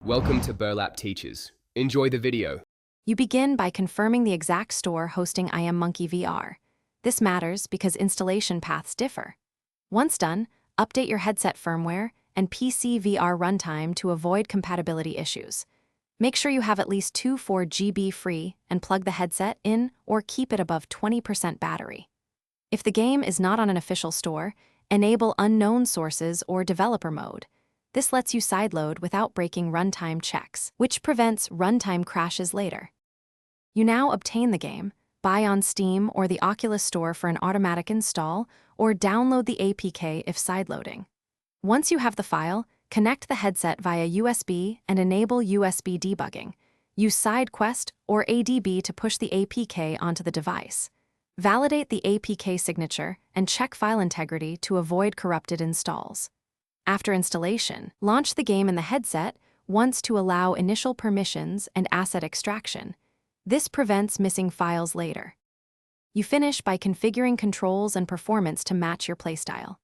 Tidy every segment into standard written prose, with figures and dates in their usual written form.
Welcome to Burlap Teachers. Enjoy the video. You begin by confirming the exact store hosting IamMonkey VR. This matters because installation paths differ. Once done, update your headset firmware and PC VR runtime to avoid compatibility issues. Make sure you have at least two 4GB free and plug the headset in or keep it above 20% battery. If the game is not on an official store, enable unknown sources or developer mode. This lets you sideload without breaking runtime checks, which prevents runtime crashes later. You now obtain the game, buy on Steam or the Oculus Store for an automatic install, or download the APK if sideloading. Once you have the file, connect the headset via USB and enable USB debugging. Use SideQuest or ADB to push the APK onto the device. Validate the APK signature and check file integrity to avoid corrupted installs. After installation, launch the game in the headset once to allow initial permissions and asset extraction. This prevents missing files later. You finish by configuring controls and performance to match your playstyle.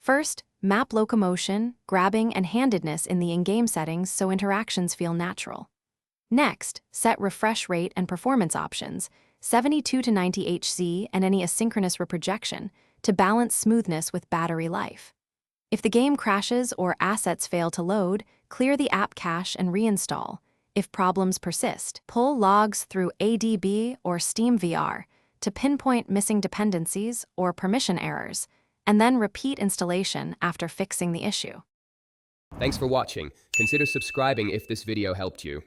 First, map locomotion, grabbing, and handedness in the in-game settings so interactions feel natural. Next, set refresh rate and performance options, 72 to 90 Hz and any asynchronous reprojection, to balance smoothness with battery life. If the game crashes or assets fail to load, clear the app cache and reinstall. If problems persist, pull logs through ADB or Steam VR to pinpoint missing dependencies or permission errors, and then repeat installation after fixing the issue. Thanks for watching. Consider subscribing if this video helped you.